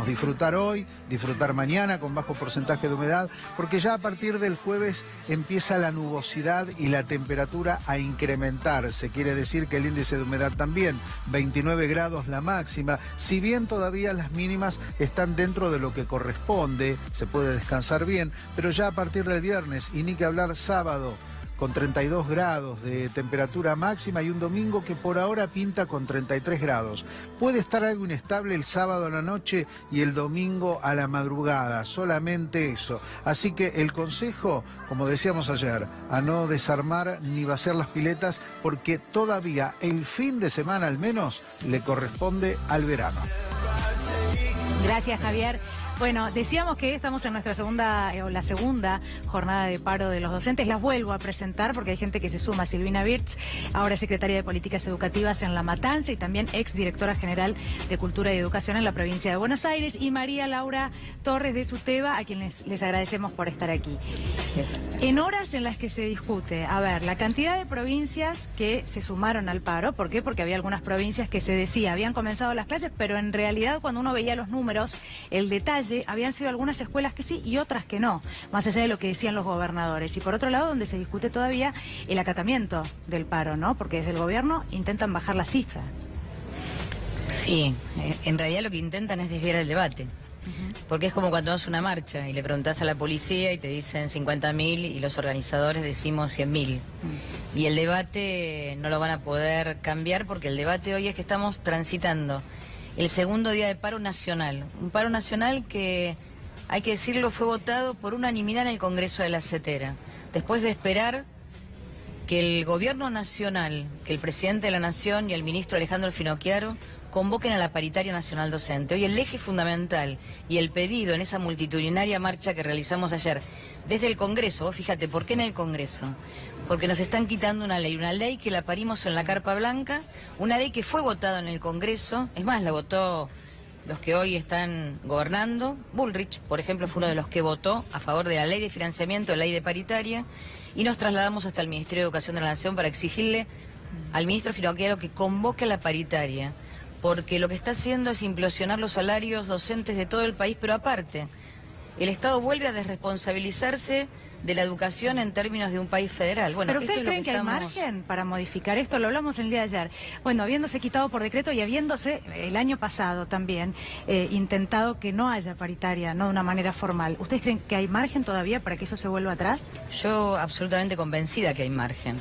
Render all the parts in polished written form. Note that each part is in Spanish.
podemos disfrutar hoy, disfrutar mañana con bajo porcentaje de humedad, porque ya a partir del jueves empieza la nubosidad y la temperatura a incrementarse. Quiere decir que el índice de humedad también, 29 grados la máxima, si bien todavía las mínimas están dentro de lo que corresponde, se puede descansar bien, pero ya a partir del viernes, y ni que hablar sábado, con 32 grados de temperatura máxima, y un domingo que por ahora pinta con 33 grados. Puede estar algo inestable el sábado a la noche y el domingo a la madrugada, solamente eso. Así que el consejo, como decíamos ayer, a no desarmar ni vaciar las piletas, porque todavía el fin de semana al menos le corresponde al verano. Gracias, Javier. Bueno, decíamos que estamos en nuestra la segunda jornada de paro de los docentes. Las vuelvo a presentar porque hay gente que se suma. Silvina Birch, ahora secretaria de Políticas Educativas en La Matanza y también exdirectora general de Cultura y Educación en la provincia de Buenos Aires. Y María Laura Torres de Suteba, a quienes les agradecemos por estar aquí. Gracias. En horas en las que se discute, a ver, la cantidad de provincias que se sumaron al paro. ¿Por qué? Porque había algunas provincias que se decía, habían comenzado las clases, pero en realidad cuando uno veía los números, el detalle, habían sido algunas escuelas que sí y otras que no, más allá de lo que decían los gobernadores. Y por otro lado, donde se discute todavía el acatamiento del paro, ¿no? Porque desde el gobierno intentan bajar la cifra. Sí, en realidad lo que intentan es desviar el debate. Porque es como cuando vas a una marcha y le preguntás a la policía y te dicen 50.000 y los organizadores decimos 100.000. Y el debate no lo van a poder cambiar porque el debate hoy es que estamos transitando el segundo día de paro nacional. Un paro nacional que, hay que decirlo, fue votado por unanimidad en el Congreso de la CETERA. Después de esperar que el gobierno nacional, que el presidente de la Nación y el ministro Alejandro Finocchiaro convoquen a la paritaria nacional docente. Hoy el eje fundamental y el pedido en esa multitudinaria marcha que realizamos ayer desde el Congreso, vos fíjate, ¿por qué en el Congreso? Porque nos están quitando una ley que la parimos en la Carpa Blanca, una ley que fue votada en el Congreso, es más, la votó los que hoy están gobernando. Bullrich, por ejemplo, fue uno de los que votó a favor de la ley de financiamiento, la ley de paritaria, y nos trasladamos hasta el Ministerio de Educación de la Nación para exigirle al ministro Finocchiaro que convoque a la paritaria, porque lo que está haciendo es implosionar los salarios docentes de todo el país, pero aparte, el Estado vuelve a desresponsabilizarse de la educación en términos de un país federal. Bueno, ¿pero ustedes creen que hay margen para modificar esto? Lo hablamos el día de ayer. Bueno, habiéndose quitado por decreto y habiéndose el año pasado también intentado que no haya paritaria, no de una manera formal. ¿Ustedes creen que hay margen todavía para que eso se vuelva atrás? Yo absolutamente convencida que hay margen.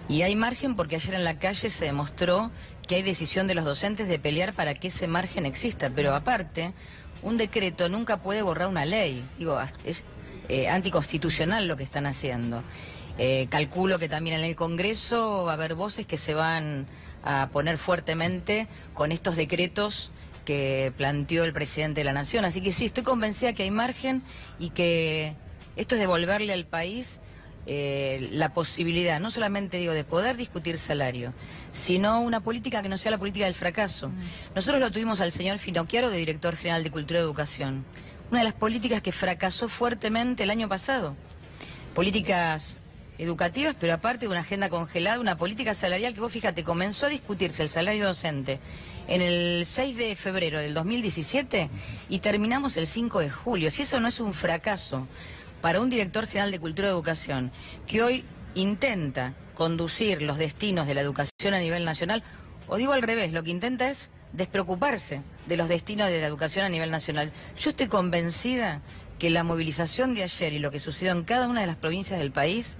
Y hay margen porque ayer en la calle se demostró que hay decisión de los docentes de pelear para que ese margen exista. Pero aparte, un decreto nunca puede borrar una ley. Digo, es anticonstitucional lo que están haciendo. Calculo que también en el Congreso va a haber voces que se van a poner fuertemente con estos decretos que planteó el presidente de la Nación. Así que sí, estoy convencida que hay margen y que esto es devolverle al país la posibilidad, no solamente digo de poder discutir salario, sino una política que no sea la política del fracaso. Nosotros lo tuvimos al señor Finocchiaro de director general de Cultura y Educación, una de las políticas que fracasó fuertemente el año pasado. Políticas educativas, pero aparte de una agenda congelada, una política salarial que vos fíjate, comenzó a discutirse el salario docente en el 6 de febrero del 2017 y terminamos el 5 de julio. Si eso no es un fracaso para un director general de Cultura y Educación que hoy intenta conducir los destinos de la educación a nivel nacional, o digo al revés, lo que intenta es despreocuparse de los destinos de la educación a nivel nacional. Yo estoy convencida que la movilización de ayer y lo que sucedió en cada una de las provincias del país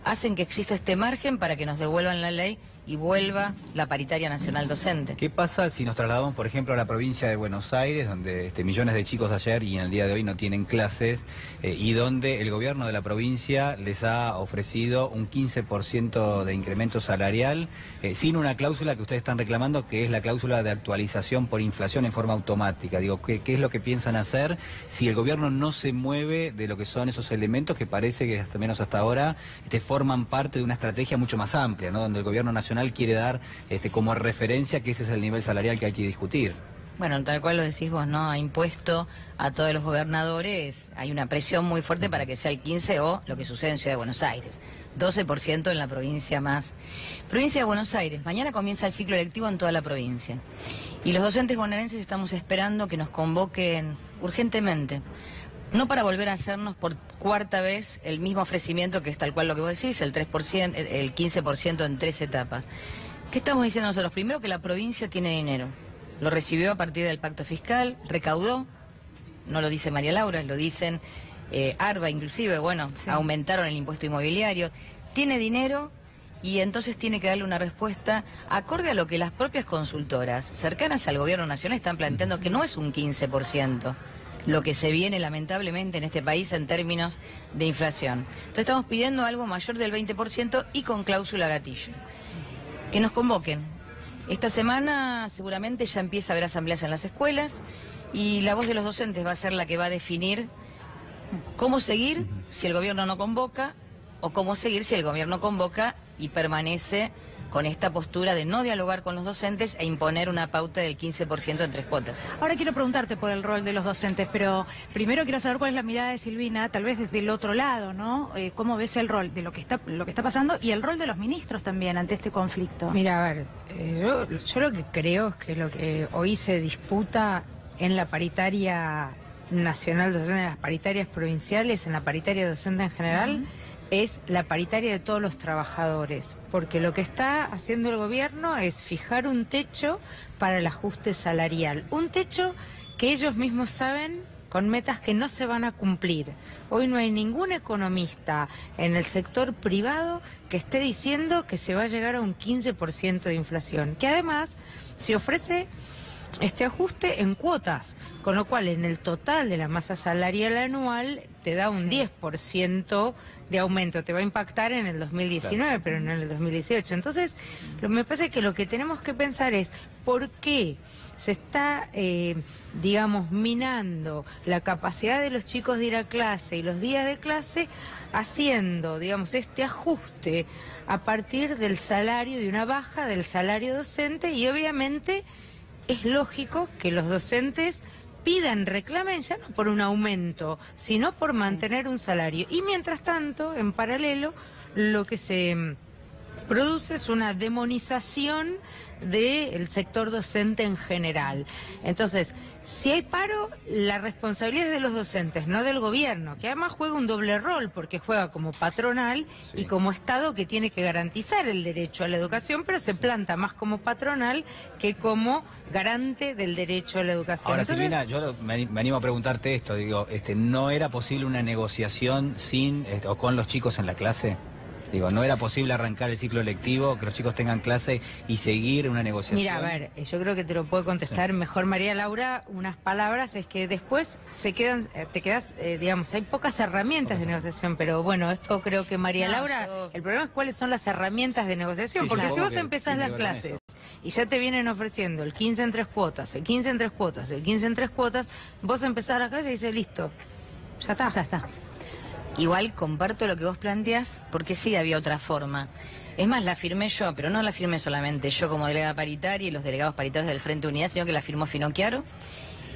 hacen que exista este margen para que nos devuelvan la ley y vuelva la paritaria nacional docente. ¿Qué pasa si nos trasladamos, por ejemplo, a la provincia de Buenos Aires, donde millones de chicos ayer y en el día de hoy no tienen clases, y donde el gobierno de la provincia les ha ofrecido un 15% de incremento salarial, sin una cláusula que ustedes están reclamando, que es la cláusula de actualización por inflación en forma automática? Digo, ¿qué es lo que piensan hacer si el gobierno no se mueve de lo que son esos elementos que parece que, hasta menos hasta ahora, forman parte de una estrategia mucho más amplia, ¿no? Donde el gobierno nacional quiere dar como referencia que ese es el nivel salarial que hay que discutir? Bueno, tal cual lo decís vos, ¿no? Ha impuesto a todos los gobernadores, hay una presión muy fuerte para que sea el 15% o lo que sucede en Ciudad de Buenos Aires. 12% en la provincia más. Provincia de Buenos Aires, mañana comienza el ciclo electivo en toda la provincia. Y los docentes bonaerenses estamos esperando que nos convoquen urgentemente. No para volver a hacernos por cuarta vez el mismo ofrecimiento, que es tal cual lo que vos decís, el 3%, el 15% en 3 etapas. ¿Qué estamos diciendo nosotros? Primero, que la provincia tiene dinero. Lo recibió a partir del pacto fiscal, recaudó, no lo dice María Laura, lo dicen ARBA inclusive, bueno, sí. Aumentaron el impuesto inmobiliario. Tiene dinero y entonces tiene que darle una respuesta acorde a lo que las propias consultoras cercanas al gobierno nacional están planteando, que no es un 15%. Lo que se viene lamentablemente en este país en términos de inflación. Entonces estamos pidiendo algo mayor del 20% y con cláusula gatillo. Que nos convoquen. Esta semana seguramente ya empieza a haber asambleas en las escuelas y la voz de los docentes va a ser la que va a definir cómo seguir si el gobierno no convoca o cómo seguir si el gobierno convoca y permanece con esta postura de no dialogar con los docentes e imponer una pauta del 15% en 3 cuotas. Ahora quiero preguntarte por el rol de los docentes, pero primero quiero saber cuál es la mirada de Silvina, tal vez desde el otro lado, ¿no? ¿Cómo ves el rol de lo que está pasando y el rol de los ministros también ante este conflicto? Mira, a ver, yo lo que creo es que lo que hoy se disputa en la paritaria nacional docente, en las paritarias provinciales, en la paritaria docente en general, es la paritaria de todos los trabajadores, porque lo que está haciendo el gobierno es fijar un techo para el ajuste salarial, un techo que ellos mismos saben con metas que no se van a cumplir. Hoy no hay ningún economista en el sector privado que esté diciendo que se va a llegar a un 15% de inflación, que además se ofrece este ajuste en cuotas, con lo cual en el total de la masa salarial anual te da un 10% de aumento. Te va a impactar en el 2019, claro, pero no en el 2018. Entonces, me parece que lo que tenemos que pensar es por qué se está, digamos, minando la capacidad de los chicos de ir a clase y los días de clase, haciendo, digamos, este ajuste a partir del salario, de una baja del salario docente, y obviamente es lógico que los docentes pidan, reclamen ya no por un aumento, sino por mantener un salario. Y mientras tanto, en paralelo, lo que se produce es una demonización del sector docente en general. Entonces, si hay paro, la responsabilidad es de los docentes, no del gobierno, que además juega un doble rol, porque juega como patronal y como Estado que tiene que garantizar el derecho a la educación, pero se planta más como patronal que como garante del derecho a la educación. Ahora, entonces, Silvina, yo me animo a preguntarte esto, digo, ¿no era posible una negociación sin o con los chicos en la clase? Digo, ¿no era posible arrancar el ciclo lectivo, que los chicos tengan clase y seguir una negociación? Mira, a ver, yo creo que te lo puede contestar mejor María Laura. Unas palabras es que después te quedas, digamos, hay pocas herramientas de negociación, pero bueno, esto creo que María Laura, el problema es cuáles son las herramientas de negociación, porque si vos empezás las clases y ya te vienen ofreciendo el 15 en 3 cuotas, el 15 en 3 cuotas, el 15 en 3 cuotas, vos empezás la clase y dices, listo, ya está. Ya está. Igual comparto lo que vos planteás, porque sí había otra forma. Es más, la firmé yo, pero no la firmé solamente yo como delegada paritaria y los delegados paritarios del Frente Unidad, sino que la firmó Finocchiaro,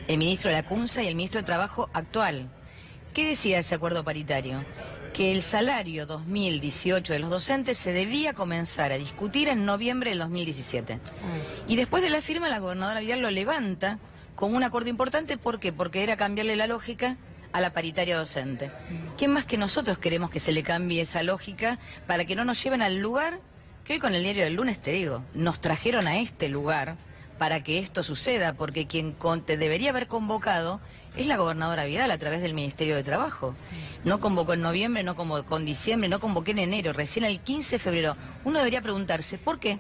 el ministro de la CUNSA y el ministro de Trabajo actual. ¿Qué decía ese acuerdo paritario? Que el salario 2018 de los docentes se debía comenzar a discutir en noviembre del 2017. Y después de la firma, la gobernadora Vidal lo levanta como un acuerdo importante. ¿Por qué? Porque era cambiarle la lógica a la paritaria docente. ¿Quién más que nosotros queremos que se le cambie esa lógica para que no nos lleven al lugar que hoy con el diario del lunes te digo, nos trajeron a este lugar para que esto suceda? Porque quien te debería haber convocado es la gobernadora Vidal a través del Ministerio de Trabajo. No convocó en noviembre, no convocó en diciembre, no convoqué en enero, recién el 15 de febrero. Uno debería preguntarse, ¿por qué?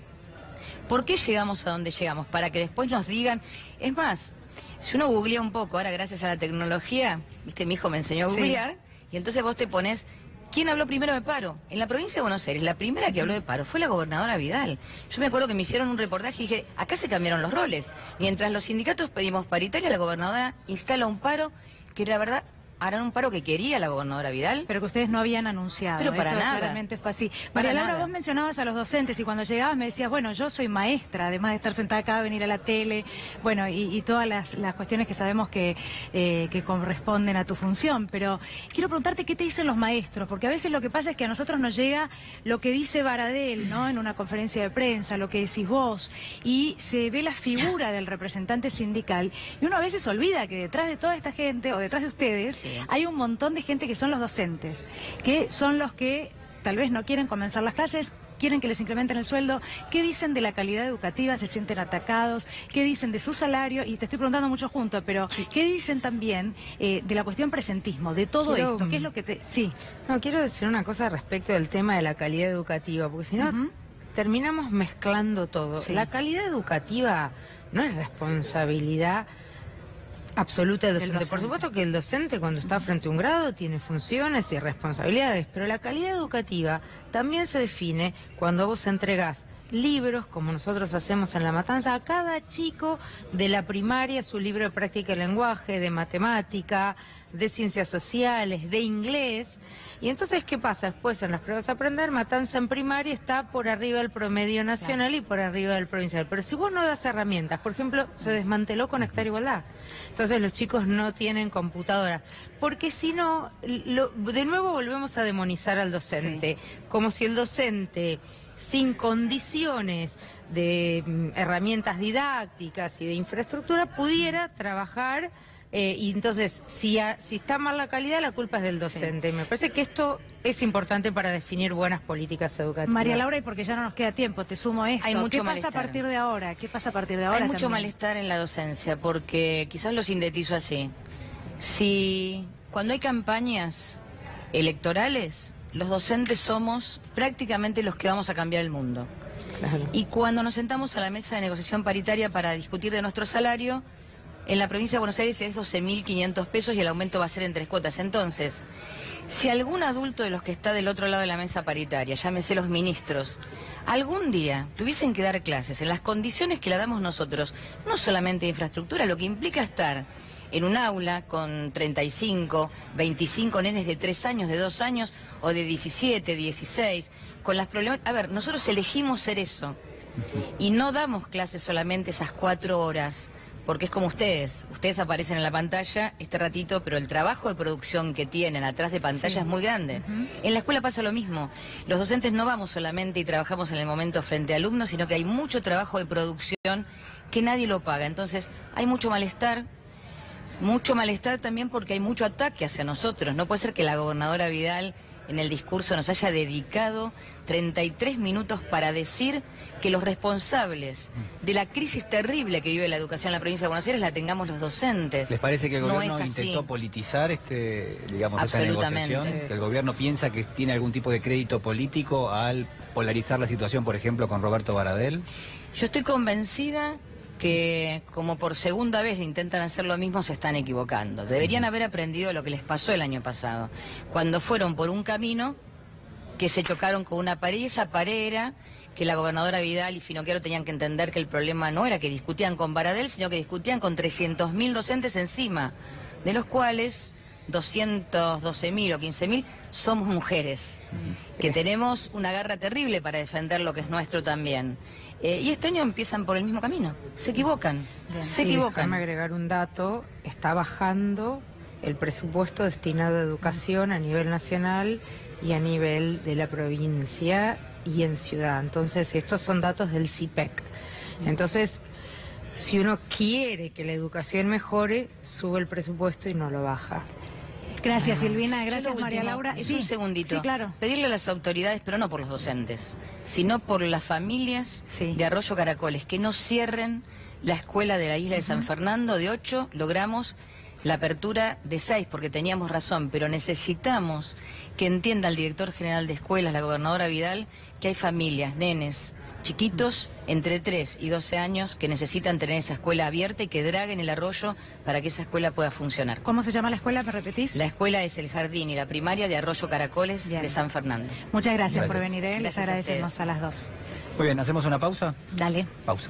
¿Por qué llegamos a donde llegamos? Para que después nos digan, es más, si uno googlea un poco, ahora gracias a la tecnología, viste, mi hijo me enseñó a googlear, y entonces vos te pones, ¿quién habló primero de paro? En la provincia de Buenos Aires, la primera que habló de paro fue la gobernadora Vidal. Yo me acuerdo que me hicieron un reportaje y dije, acá se cambiaron los roles. Mientras los sindicatos pedimos paritaria, la gobernadora instala un paro que la verdad harán un paro que quería la gobernadora Vidal. Pero que ustedes no habían anunciado. Pero para Esto nada. Claramente fue así. Para María Laura, nada. vos mencionabas a los docentes y cuando llegabas me decías, bueno, yo soy maestra, además de estar sentada acá, venir a la tele, bueno, y todas las cuestiones que sabemos que corresponden a tu función. Pero quiero preguntarte qué te dicen los maestros, porque a veces lo que pasa es que a nosotros nos llega lo que dice Baradel, ¿no? En una conferencia de prensa, lo que decís vos, y se ve la figura del representante sindical, y uno a veces olvida que detrás de toda esta gente, o detrás de ustedes, Sí. hay un montón de gente que son los docentes, que son los que tal vez no quieren comenzar las clases, quieren que les incrementen el sueldo. ¿Qué dicen de la calidad educativa? ¿Se sienten atacados? ¿Qué dicen de su salario? Y te estoy preguntando mucho junto, pero ¿qué dicen también de la cuestión presentismo, de todo Quiero- esto? ¿Qué es lo que te...? Sí. No, quiero decir una cosa respecto del tema de la calidad educativa, porque si no Ujú. terminamos mezclando todo. Sí. La calidad educativa no es responsabilidad absoluta del docente. Por docente. supuesto que el docente cuando está frente a un grado tiene funciones y responsabilidades, pero la calidad educativa también se define cuando vos entregás libros, como nosotros hacemos en La Matanza, a cada chico de la primaria su libro de práctica de lenguaje, de matemática, de ciencias sociales, de inglés. Y entonces, ¿qué pasa? Después en las pruebas a aprender, Matanza en primaria está por arriba del promedio nacional y por arriba del provincial. Pero si vos no das herramientas, por ejemplo, se desmanteló Conectar Igualdad. Entonces los chicos no tienen computadoras. Porque si no, de nuevo volvemos a demonizar al docente. Como si el docente, sin condiciones de herramientas didácticas y de infraestructura, pudiera trabajar. Y entonces, si está mal la calidad, la culpa es del docente. Me parece que esto es importante para definir buenas políticas educativas. María Laura, y porque ya no nos queda tiempo, te sumo esto. Hay mucho ¿Qué pasa malestar. a partir de ahora? ¿Qué pasa a partir de ahora? Hay mucho también? malestar en la docencia, porque quizás lo sintetizo así. Si cuando hay campañas electorales, los docentes somos prácticamente los que vamos a cambiar el mundo. Claro. Y cuando nos sentamos a la mesa de negociación paritaria para discutir de nuestro salario, en la provincia de Buenos Aires es 12.500 pesos y el aumento va a ser en 3 cuotas. Entonces, si algún adulto de los que está del otro lado de la mesa paritaria, llámese los ministros, algún día tuviesen que dar clases en las condiciones que la damos nosotros, no solamente de infraestructura, lo que implica estar en un aula con 35, 25 nenes de 3 años, de 2 años o de 17, 16, con las problemas... A ver, nosotros elegimos ser eso y no damos clases solamente esas 4 horas, porque es como ustedes aparecen en la pantalla este ratito, pero el trabajo de producción que tienen atrás de pantalla es muy grande. En la escuela pasa lo mismo. Los docentes no vamos solamente y trabajamos en el momento frente a alumnos, sino que hay mucho trabajo de producción que nadie lo paga. Entonces, hay mucho malestar también porque hay mucho ataque hacia nosotros. No puede ser que la gobernadora Vidal en el discurso nos haya dedicado 33 minutos para decir que los responsables de la crisis terrible que vive la educación en la provincia de Buenos Aires la tengamos los docentes. ¿Les parece que el No gobierno es así. intentó politizar esta Absolutamente. negociación? ¿Que el gobierno piensa que tiene algún tipo de crédito político al polarizar la situación, por ejemplo, con Roberto Baradel? Yo estoy convencida que como por segunda vez intentan hacer lo mismo, se están equivocando. Deberían haber aprendido lo que les pasó el año pasado, cuando fueron por un camino que se chocaron con una pared, y esa pared era que la gobernadora Vidal y Finocchiaro tenían que entender que el problema no era que discutían con Baradel, sino que discutían con 300.000 docentes encima, de los cuales 212.000 o 15.000 somos mujeres, que tenemos una garra terrible para defender lo que es nuestro también. Y este año empiezan por el mismo camino. Se equivocan, se Y equivocan. déjame agregar un dato, está bajando el presupuesto destinado a educación a nivel nacional y a nivel de la provincia y en ciudad. Entonces, estos son datos del CIPEC. Entonces, si uno quiere que la educación mejore, sube el presupuesto y no lo baja. Gracias, Silvina. Yo Gracias, lo María último, Laura. es Sí, un segundito. Sí, claro. Pedirle a las autoridades, pero no por los docentes, sino por las familias Sí. de Arroyo Caracoles, que no cierren la escuela de la isla de San Fernando. De 8 logramos la apertura de 6, porque teníamos razón, pero necesitamos que entienda el director general de escuelas, la gobernadora Vidal, que hay familias, nenes, chiquitos entre 3 y 12 años que necesitan tener esa escuela abierta y que draguen el arroyo para que esa escuela pueda funcionar. ¿Cómo se llama la escuela? ¿Me repetís? La escuela es el jardín y la primaria de Arroyo Caracoles Bien. de San Fernando. Muchas gracias por Gracias. venir, ¿eh? Les Gracias a agradecemos ustedes. a las dos. Muy bien, ¿hacemos una pausa? Dale. Pausa.